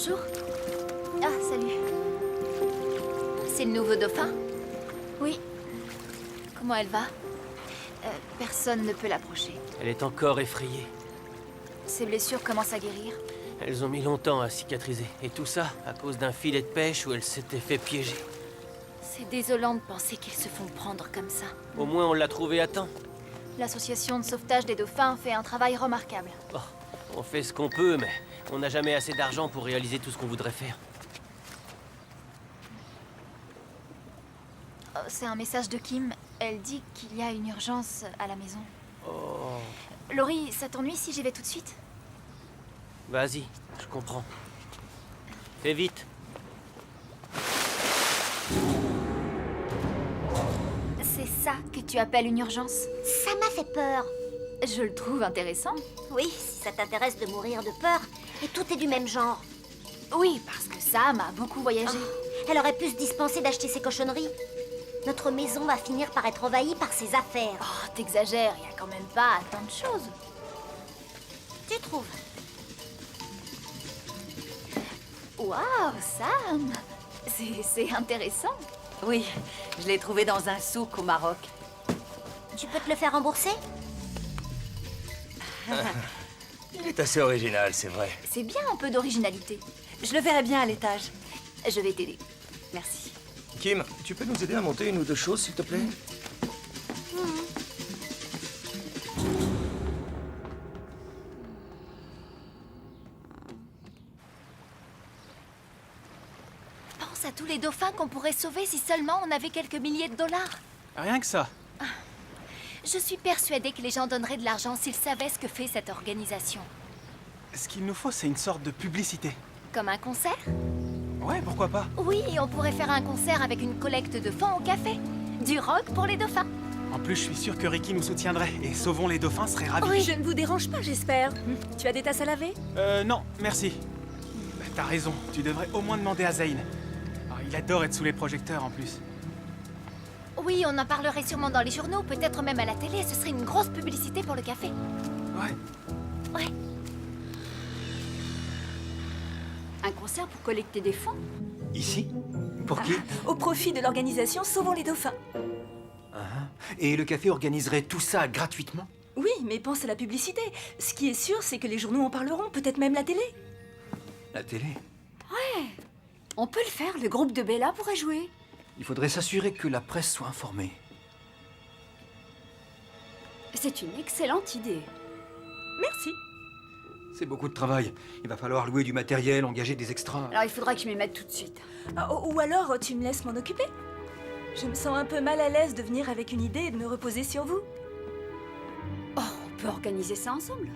Bonjour. Ah, salut. C'est le nouveau dauphin? Oui. Comment elle va? Personne ne peut l'approcher. Elle est encore effrayée. Ses blessures commencent à guérir. Elles ont mis longtemps à cicatriser. Et tout ça à cause d'un filet de pêche où elle s'était fait piéger. C'est désolant de penser qu'ils se font prendre comme ça. Au moins on l'a trouvée à temps. L'association de sauvetage des dauphins fait un travail remarquable. Oh, on fait ce qu'on peut, mais on n'a jamais assez d'argent pour réaliser tout ce qu'on voudrait faire. Oh, c'est un message de Kim. Elle dit qu'il y a une urgence à la maison. Oh... Laurie, ça t'ennuie si j'y vais tout de suite? Vas-y, je comprends. Fais vite. C'est ça que tu appelles une urgence? Ça m'a fait peur. Je le trouve intéressant. Oui, si ça t'intéresse de mourir de peur. Et tout est du même genre. Oui, parce que Sam a beaucoup voyagé. Elle aurait pu se dispenser d'acheter ses cochonneries. Notre maison va finir par être envahie par ses affaires. Oh, t'exagères, il y a quand même pas tant de choses. Tu trouves? Waouh, Sam! C'est intéressant. Oui, je l'ai trouvé dans un souk au Maroc. Tu peux te le faire rembourser? Il est assez original, c'est vrai. C'est bien un peu d'originalité. Je le verrai bien à l'étage. Je vais t'aider. Merci. Kim, tu peux nous aider à monter une ou deux choses, s'il te plaît? Pense à tous les dauphins qu'on pourrait sauver si seulement on avait quelques milliers de dollars. Rien que ça. Je suis persuadée que les gens donneraient de l'argent s'ils savaient ce que fait cette organisation. Ce qu'il nous faut, c'est une sorte de publicité. Comme un concert? Ouais, pourquoi pas? Oui, on pourrait faire un concert avec une collecte de fonds au café. Du rock pour les dauphins. En plus, je suis sûr que Ricky nous soutiendrait. Et Sauvons les dauphins serait ravi. Oui, je ne vous dérange pas, j'espère. Tu as des tasses à laver? Non, merci. T'as raison, tu devrais au moins demander à Zane. Ah, il adore être sous les projecteurs en plus. Oui, on en parlerait sûrement dans les journaux, peut-être même à la télé. Ce serait une grosse publicité pour le café. Ouais. Ouais. Un concert pour collecter des fonds? Ici? Pour qui? Au profit de l'organisation Sauvons les dauphins. Et le café organiserait tout ça gratuitement? Oui, mais pense à la publicité. Ce qui est sûr, c'est que les journaux en parleront, peut-être même la télé. La télé? On peut le faire, le groupe de Bella pourrait jouer. Il faudrait s'assurer que la presse soit informée. C'est une excellente idée. Merci. C'est beaucoup de travail. Il va falloir louer du matériel, engager des extras. Alors il faudra que je m'y mette tout de suite. Ou alors, tu me laisses m'en occuper? Je me sens un peu mal à l'aise de venir avec une idée et de me reposer sur vous. Oh, on peut organiser ça ensemble.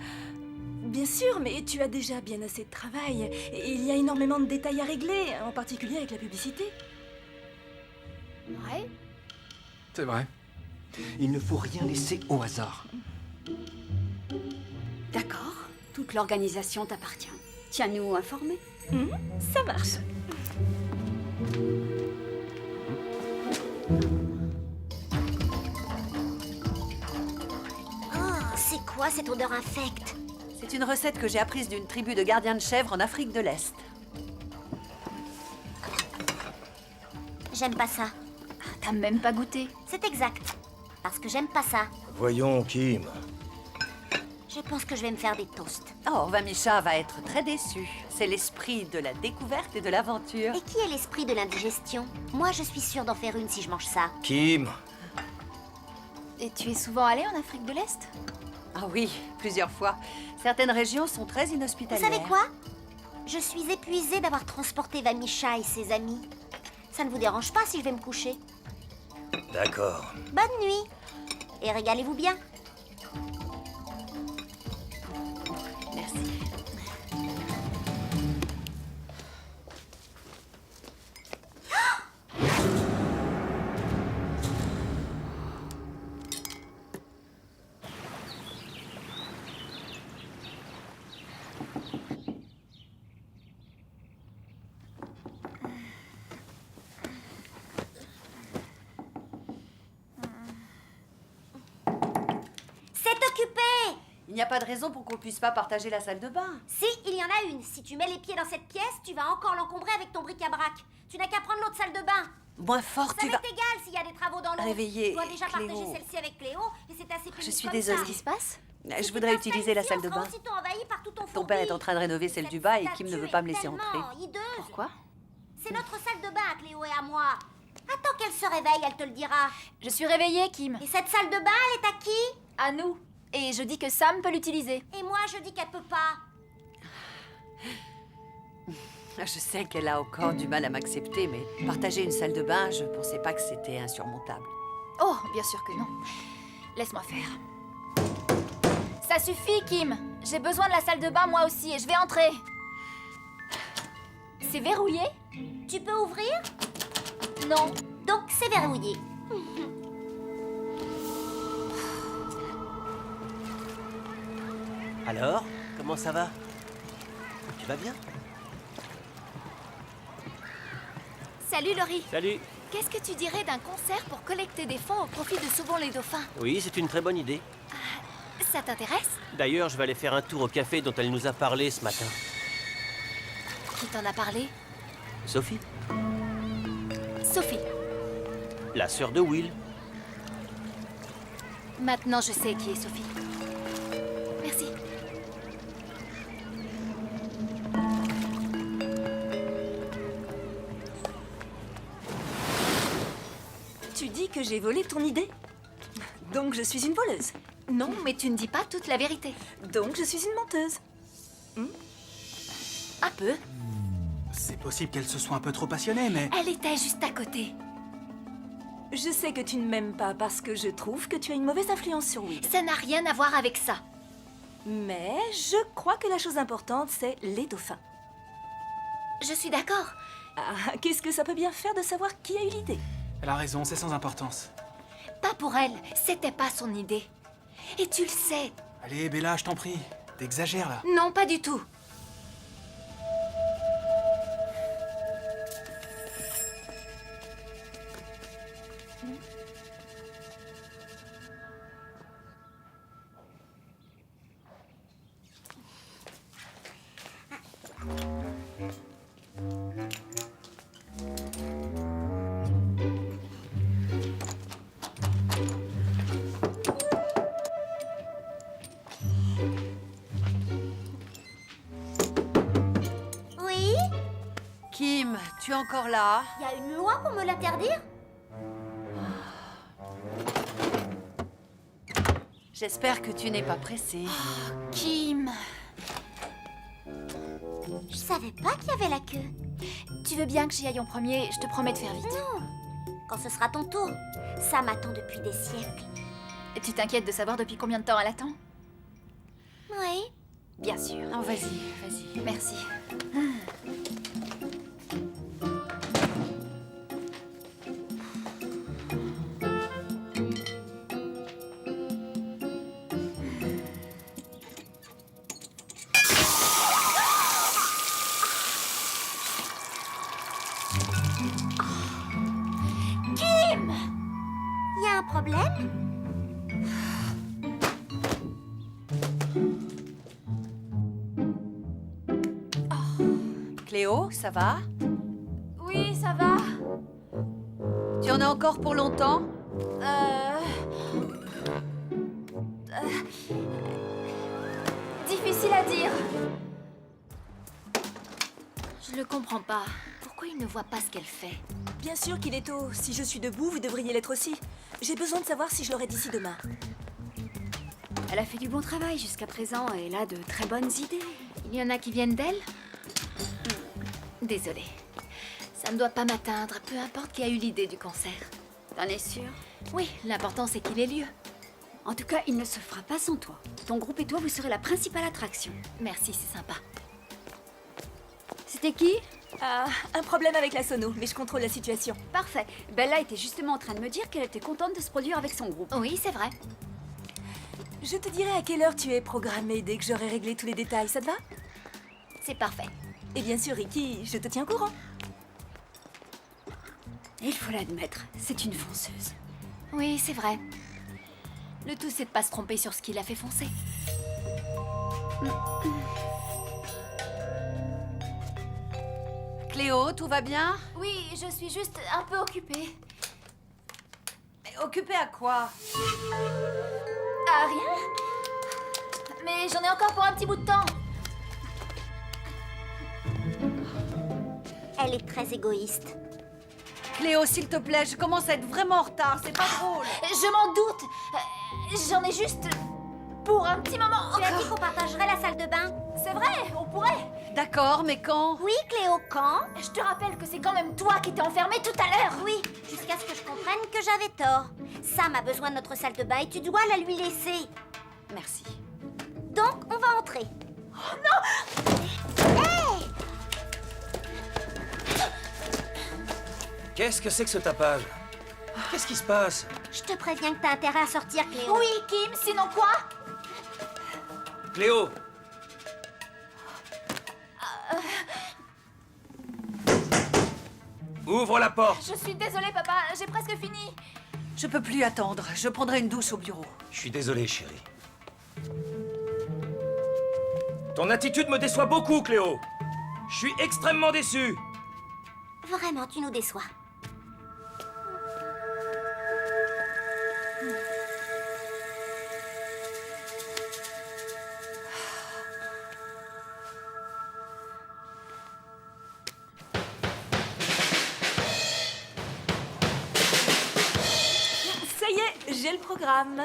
Bien sûr, mais tu as déjà bien assez de travail. Et il y a énormément de détails à régler, en particulier avec la publicité. Ouais. C'est vrai. Il ne faut rien laisser au hasard. D'accord. Toute l'organisation t'appartient. Tiens-nous informés. Ça marche. Oh, c'est quoi cette odeur infecte? C'est une recette que j'ai apprise d'une tribu de gardiens de chèvres en Afrique de l'Est. J'aime pas ça. T'as même pas goûté. C'est exact. Parce que j'aime pas ça. Voyons, Kim. Je pense que je vais me faire des toasts. Oh, Vamisha va être très déçue. C'est l'esprit de la découverte et de l'aventure. Et qui est l'esprit de l'indigestion? Moi, je suis sûre d'en faire une si je mange ça. Kim. Et tu es souvent allé en Afrique de l'Est? Ah oui, plusieurs fois. Certaines régions sont très Vous inhospitalières. savez quoi? Je suis épuisée d'avoir transporté Vamisha et ses amis. Ça ne vous dérange pas si je vais me coucher? D'accord. Bonne nuit. Et régalez-vous bien. Merci. C'est occupé! Il n'y a pas de raison pour qu'on puisse pas partager la salle de bain. Si, il y en a une. Si tu mets les pieds dans cette pièce, tu vas encore l'encombrer avec ton bric-à-brac. Tu n'as qu'à prendre l'autre salle de bain. Moins fort, Ça tu m'est vas... égal s'il y a des travaux dans l'eau. Réveiller Tu dois déjà Cléo. partager celle-ci avec Cléo et c'est assez pénible. Je suis comme désolée. ça. Qu'est-ce qui se passe? Si Je tu voudrais t'installes utiliser la ici, salle on de sera bain. aussitôt envahi par tout ton Ton père est fourbi. en train de rénover celle du bas et Kim ne veut pas me laisser entrer. Hideuse. Pourquoi? C'est notre salle de bain à Cléo et à moi. Attends qu'elle se réveille, elle te le dira. Je suis réveillée, Kim. Et cette salle de bain, elle est à qui? À nous. Et je dis que Sam peut l'utiliser. Et moi, je dis qu'elle peut pas. Je sais qu'elle a encore du mal à m'accepter, mais partager une salle de bain, je pensais pas que c'était insurmontable. Oh, bien sûr que non. Laisse-moi faire. Ça suffit, Kim. J'ai besoin de la salle de bain, moi aussi, et je vais entrer. C'est verrouillé? Tu peux ouvrir? Non. Donc, c'est verrouillé. Alors, comment ça va? Tu vas bien? Salut, Laurie. Salut. Qu'est-ce que tu dirais d'un concert pour collecter des fonds au profit de Sauvons-les-Dauphins? Oui, c'est une très bonne idée. Ça t'intéresse? D'ailleurs, je vais aller faire un tour au café dont elle nous a parlé ce matin. Qui t'en a parlé? Sophie, Sophie. la sœur de Will. Maintenant, je sais qui est Sophie. Merci. Tu dis que j'ai volé ton idée? Donc je suis une voleuse. Non, mais tu ne dis pas toute la vérité. Donc je suis une menteuse. Un peu. C'est possible qu'elle se soit un peu trop passionnée, mais... Elle était juste à côté. Je sais que tu ne m'aimes pas parce que je trouve que tu as une mauvaise influence sur Will. Ça n'a rien à voir avec ça. Mais je crois que la chose importante, c'est les dauphins. Je suis d'accord. Ah, qu'est-ce que ça peut bien faire de savoir qui a eu l'idée? Elle a raison, c'est sans importance. Pas pour elle. C'était pas son idée. Et tu le sais. Allez, Bella, je t'en prie. T'exagères, là. Non, pas du tout. Oui? Kim, tu es encore là? Il y a une loi pour me l'interdire? J'espère que tu n'es pas pressée. Kim, Je savais pas qu'il y avait la queue. tu veux bien que j'y aille en premier? Je te promets de faire vite. Non. Quand ce sera ton tour. Ça m'attend depuis des siècles. Tu t'inquiètes de savoir depuis combien de temps elle attend? Oui. Bien sûr. Non, vas-y, vas-y. Merci. Il y a un problème? Cléo, ça va? Oui, ça va. Tu en as encore pour longtemps? Difficile à dire. Je le comprends pas. Pourquoi il ne voit pas ce qu'elle fait? Bien sûr qu'il est tôt. Si je suis debout, vous devriez l'être aussi. J'ai besoin de savoir si je l'aurai d'ici demain. Elle a fait du bon travail jusqu'à présent et elle a de très bonnes idées. Il y en a qui viennent d'elle? Désolée. Ça ne doit pas m'atteindre, peu importe qui a eu l'idée du concert. T'en es sûre? Oui, l'important c'est qu'il ait lieu. En tout cas, il ne se fera pas sans toi. Ton groupe et toi, vous serez la principale attraction. Merci, c'est sympa. C'était qui? Ah, un problème avec la sono, mais je contrôle la situation. Parfait. Bella était justement en train de me dire qu'elle était contente de se produire avec son groupe. Oui, c'est vrai. Je te dirai à quelle heure tu es programmée dès que j'aurai réglé tous les détails, ça te va? C'est parfait. Et bien sûr, Ricky, je te tiens au courant. Il faut l'admettre, c'est une fonceuse. Oui, c'est vrai. Le tout, c'est de pas se tromper sur ce qui l'a fait foncer. Cléo, tout va bien? Oui, je suis juste un peu occupée. Mais occupée à quoi? Ah, rien? Mais j'en ai encore pour un petit bout de temps. Elle est très égoïste. Cléo, s'il te plaît, je commence à être vraiment en retard, c'est pas drôle. Je m'en doute. J'en ai juste pour un petit moment Tu as dit encore. qu'on partagerait la salle de bain. C'est vrai, on pourrait. D'accord, mais quand? Oui, Cléo, quand? Je te rappelle que c'est quand même toi qui t'es enfermée tout à l'heure. Oui, jusqu'à ce que je comprenne que j'avais tort. Sam a besoin de notre salle de bain et tu dois la lui laisser. Merci. Donc, on va entrer. Oh non! Hey! Qu'est-ce que c'est que ce tapage? Qu'est-ce qui se passe? Je te préviens que t'as intérêt à sortir, Cléo. Oui, Kim, sinon quoi? Cléo! Ouvre la porte! Je suis désolée, papa, j'ai presque fini. Je peux plus attendre, je prendrai une douche au bureau. Je suis désolé, chérie. Ton attitude me déçoit beaucoup, Cléo. Je suis extrêmement déçu. Vraiment, tu nous déçois. Ça y est, j'ai le programme.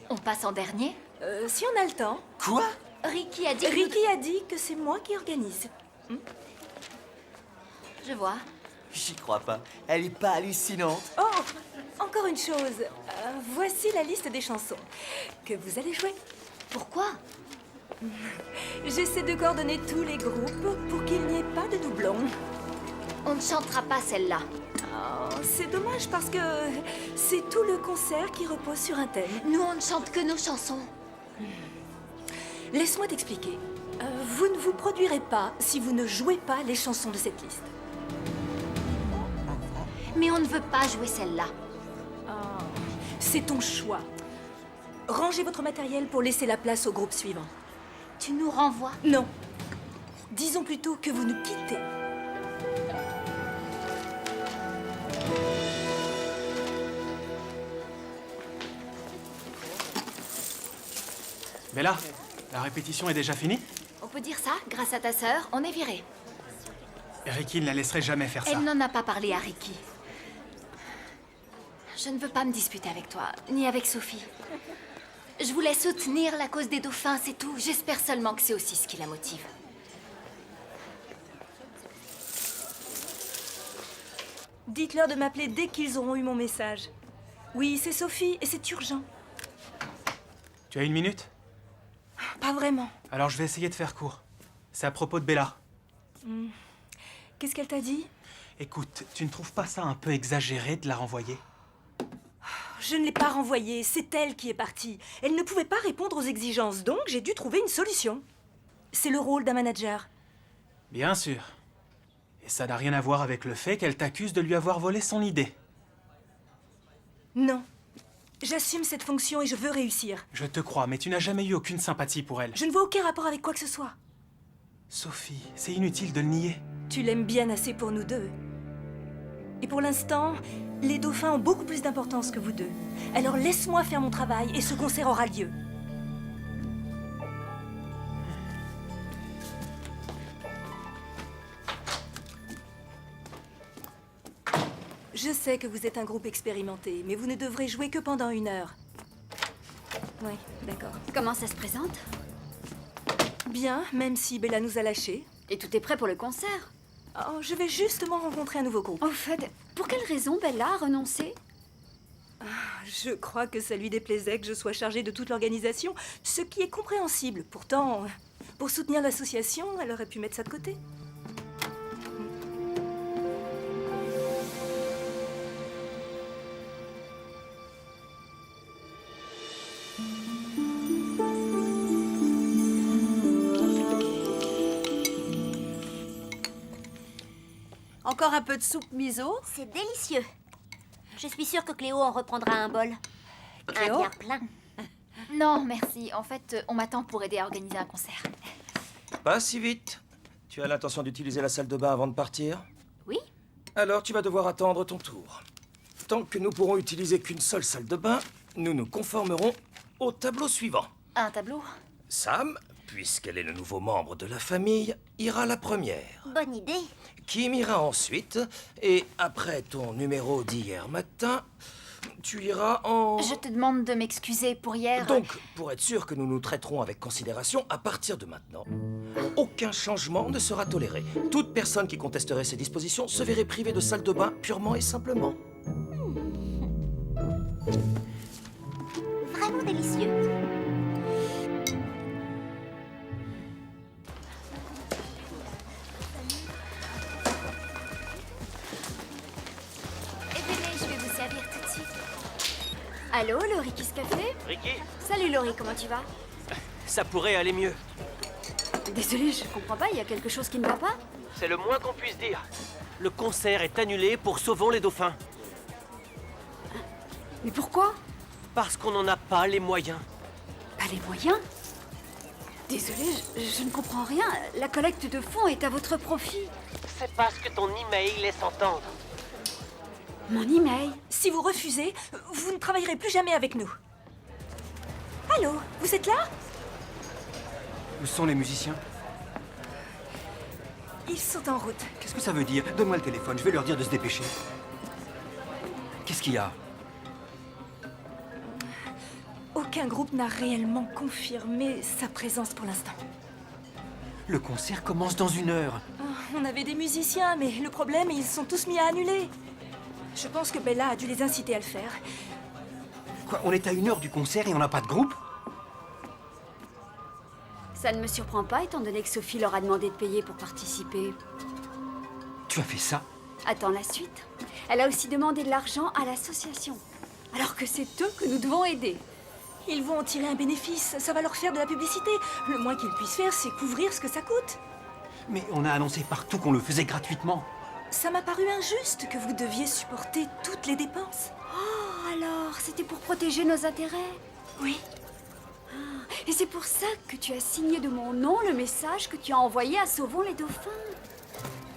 On passe en dernier? Si on a le temps. Quoi? Ricky a dit que Ricky a dit que c'est moi qui organise. Je vois. J'y crois pas. Elle est pas hallucinante. Oh, encore une chose. Voici la liste des chansons que vous allez jouer. Pourquoi? J'essaie de coordonner tous les groupes pour qu'il n'y ait pas de doublons. On ne chantera pas celle-là. Oh, c'est dommage parce que c'est tout le concert qui repose sur un thème. Nous, on ne chante que nos chansons. Laisse-moi t'expliquer. Vous ne vous produirez pas si vous ne jouez pas les chansons de cette liste. Mais on ne veut pas jouer celle-là. Oh, c'est ton choix. Rangez votre matériel pour laisser la place au groupe suivant. Tu nous renvoies? Non. Disons plutôt que vous nous quittez. Bella, la répétition est déjà finie? On peut dire ça, grâce à ta sœur, on est viré. Ricky ne la laisserait jamais faire ça. Elle n'en a pas parlé à Ricky. Je ne veux pas me disputer avec toi, ni avec Sophie. Je voulais soutenir la cause des dauphins, c'est tout. J'espère seulement que c'est aussi ce qui la motive. Dites-leur de m'appeler dès qu'ils auront eu mon message. Oui, c'est Sophie et c'est urgent. Tu as une minute? Pas vraiment. Alors je vais essayer de faire court. C'est à propos de Bella. Qu'est-ce qu'elle t'a dit? Écoute, tu ne trouves pas ça un peu exagéré de la renvoyer? Je ne l'ai pas renvoyée, c'est elle qui est partie. Elle ne pouvait pas répondre aux exigences, donc j'ai dû trouver une solution. C'est le rôle d'un manager. Bien sûr. Et ça n'a rien à voir avec le fait qu'elle t'accuse de lui avoir volé son idée. Non. J'assume cette fonction et je veux réussir. Je te crois, mais tu n'as jamais eu aucune sympathie pour elle. Je ne vois aucun rapport avec quoi que ce soit. Sophie, c'est inutile de le nier. Tu l'aimes bien assez pour nous deux. Et pour l'instant, les dauphins ont beaucoup plus d'importance que vous deux. Alors laisse-moi faire mon travail et ce concert aura lieu. Je sais que vous êtes un groupe expérimenté, mais vous ne devrez jouer que pendant 1 heure. Oui, d'accord. Comment ça se présente? Bien, même si Bella nous a lâchés. Et tout est prêt pour le concert? Oh, je vais justement rencontrer un nouveau groupe. Au fait, pour quelle raison Bella a renoncé? Je crois que ça lui déplaisait que je sois chargée de toute l'organisation, ce qui est compréhensible. Pourtant, pour soutenir l'association, elle aurait pu mettre ça de côté. Encore un peu de soupe miso? C'est délicieux. Je suis sûre que Cléo en reprendra un bol. Cléo? Un bien plein. Non, merci. En fait, on m'attend pour aider à organiser un concert. Pas si vite. Tu as l'intention d'utiliser la salle de bain avant de partir? Oui? Alors tu vas devoir attendre ton tour. Tant que nous pourrons utiliser qu'une seule salle de bain, nous nous conformerons au tableau suivant. Un tableau? Sam, puisqu'elle est le nouveau membre de la famille, ira la première. Bonne idée. Kim ira ensuite, et après ton numéro d'hier matin, tu iras en... Je te demande de m'excuser pour hier. Donc, pour être sûr que nous nous traiterons avec considération, à partir de maintenant, aucun changement ne sera toléré. Toute personne qui contesterait ces dispositions se verrait privée de salle de bain purement et simplement. Vraiment délicieux. Et venez, je vais vous servir tout de suite. Allô, le Ricky's Café? Ricky, Salut Laurie, comment tu vas? ça pourrait aller mieux. Désolée, je comprends pas, il y a quelque chose qui ne va pas? C'est le moins qu'on puisse dire. Le concert est annulé pour Sauvons les dauphins. Mais pourquoi? Parce qu'on n'en a pas les moyens. Pas les moyens? Désolée, je ne comprends rien. La collecte de fonds est à votre profit. C'est parce que ton email laisse entendre. Mon email? Si vous refusez, vous ne travaillerez plus jamais avec nous. Allô, vous êtes là? Où sont les musiciens? Ils sont en route. Qu'est-ce que ça veut dire? Donne-moi le téléphone, je vais leur dire de se dépêcher. Qu'est-ce qu'il y a? Aucun groupe n'a réellement confirmé sa présence pour l'instant. Le concert commence dans 1 heure. On avait des musiciens, mais le problème, ils sont tous mis à annuler. Je pense que Bella a dû les inciter à le faire. Quoi, on est à 1 heure du concert et on n'a pas de groupe? Ça ne me surprend pas, étant donné que Sophie leur a demandé de payer pour participer. Tu as fait ça? Attends la suite. Elle a aussi demandé de l'argent à l'association. Alors que c'est eux que nous devons aider. Ils vont en tirer un bénéfice, ça va leur faire de la publicité. Le moins qu'ils puissent faire, c'est couvrir ce que ça coûte. Mais on a annoncé partout qu'on le faisait gratuitement. Ça m'a paru injuste que vous deviez supporter toutes les dépenses. Oh, alors, c'était pour protéger nos intérêts? Oui. Et c'est pour ça que tu as signé de mon nom le message que tu as envoyé à Sauvons les dauphins.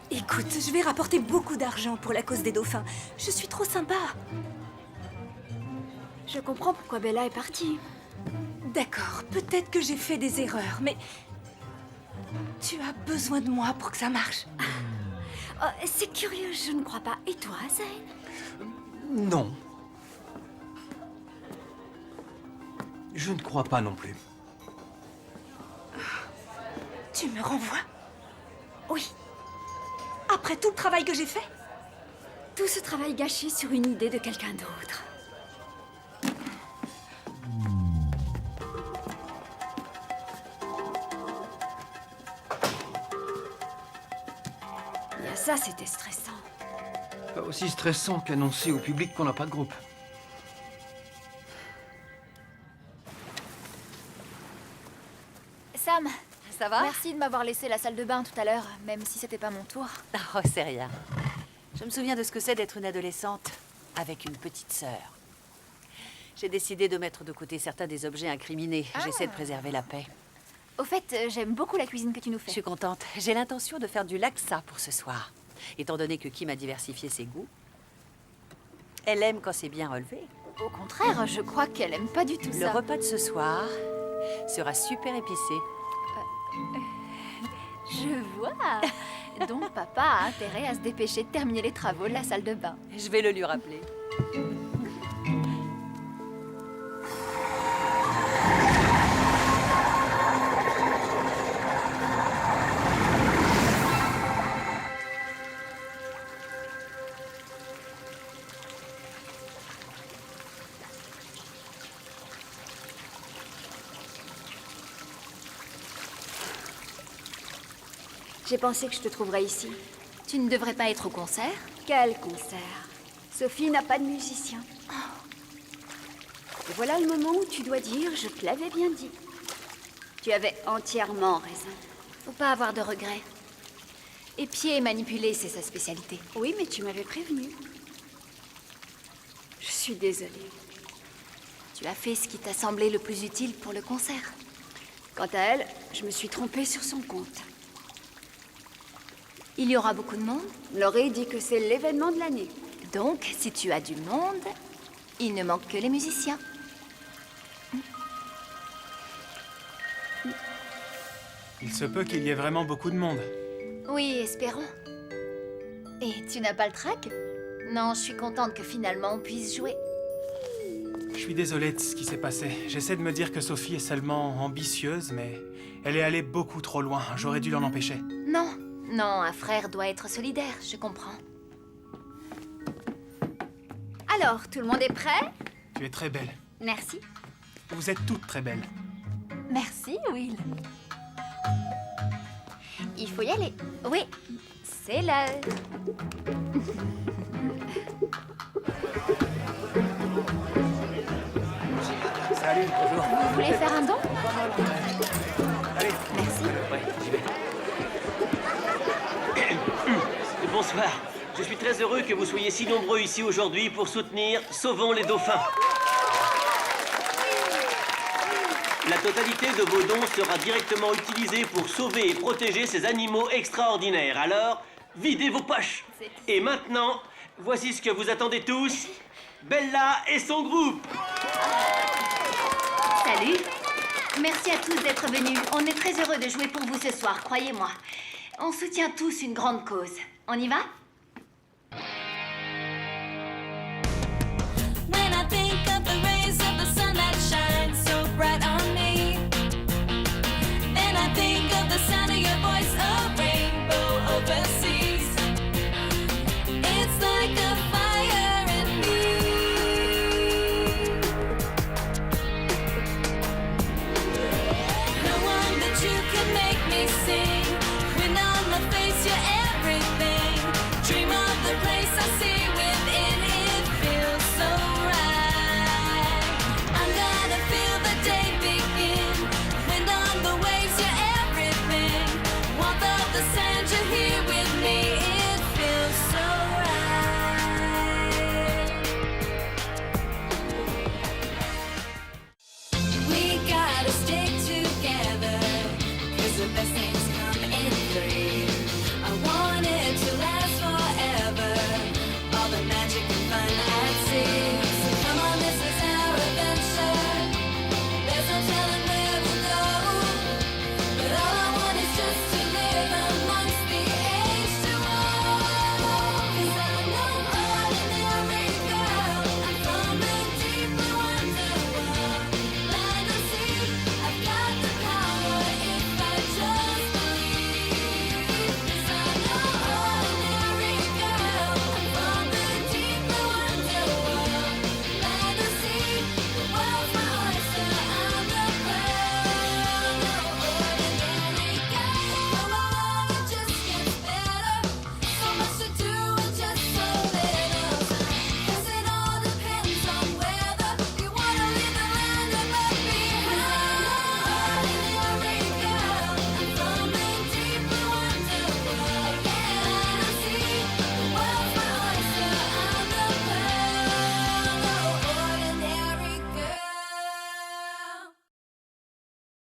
Écoute, je vais rapporter beaucoup d'argent pour la cause des dauphins. Je suis trop sympa. Je comprends pourquoi Bella est partie. D'accord, peut-être que j'ai fait des erreurs, mais... Tu as besoin de moi pour que ça marche. Oh, c'est curieux, je ne crois pas. Et toi, Zayn? Non. Je ne crois pas non plus. Tu me renvoies? Oui. Après tout le travail que j'ai fait? Tout ce travail gâché sur une idée de quelqu'un d'autre. Bien ça, c'était stressant. Pas aussi stressant qu'annoncer au public qu'on n'a pas de groupe. Sam, Ça va? merci de m'avoir laissé la salle de bain tout à l'heure, même si c'était pas mon tour. Oh, c'est rien. Je me souviens de ce que c'est d'être une adolescente avec une petite sœur. J'ai décidé de mettre de côté certains des objets incriminés. J'essaie de préserver la paix. Au fait, j'aime beaucoup la cuisine que tu nous Je fais. suis contente. J'ai l'intention de faire du laksa pour ce soir. Étant donné que Kim a diversifié ses goûts, elle aime quand c'est bien relevé. Au contraire, je crois qu'elle aime pas du tout Le ça. repas de ce soir sera super épicé. Je vois. Donc papa a intérêt à se dépêcher de terminer les travaux de la salle de bain. Je vais le lui rappeler. J'ai pensé que je te trouverais ici. Tu ne devrais pas être au concert? Quel concert? Sophie n'a pas de musicien. Et voilà le moment où tu dois dire « je te l'avais bien dit ». Tu avais entièrement raison. Faut pas avoir de regrets. Épier et manipuler, c'est sa spécialité. Oui, mais tu m'avais prévenu. Je suis désolée. Tu Tu as fait ce qui t'a semblé le plus utile pour le concert. Quant à elle, je me suis trompée sur son compte. Il y aura beaucoup de monde. Laurie dit que c'est l'événement de l'année. Donc, si tu as du monde, il ne manque que les musiciens. Il se peut qu'il y ait vraiment beaucoup de monde. Oui, espérons. Et tu n'as pas le trac? Non, je suis contente que finalement on puisse jouer. Je suis désolé de ce qui s'est passé. J'essaie de me dire que Sophie est seulement ambitieuse, mais elle est allée beaucoup trop loin. J'aurais dû l'en empêcher. Non, non, un frère doit être solidaire, je comprends. Alors, tout le monde est prêt? Tu es très belle. Merci. Vous êtes toutes très belles. Merci, Will. Il faut y aller. Oui, c'est l'heure. Salut, bonjour. Vous voulez faire un don? Allez. Merci. Ouais, j'y vais. Bonsoir. Je suis très heureux que vous soyez si nombreux ici aujourd'hui pour soutenir Sauvons les dauphins. La totalité de vos dons sera directement utilisée pour sauver et protéger ces animaux extraordinaires. Alors, videz vos poches. Et maintenant, voici ce que vous attendez tous. Bella et son groupe. Salut. Merci à tous d'être venus. On est très heureux de jouer pour vous ce soir, croyez-moi. On soutient tous une grande cause. On y va?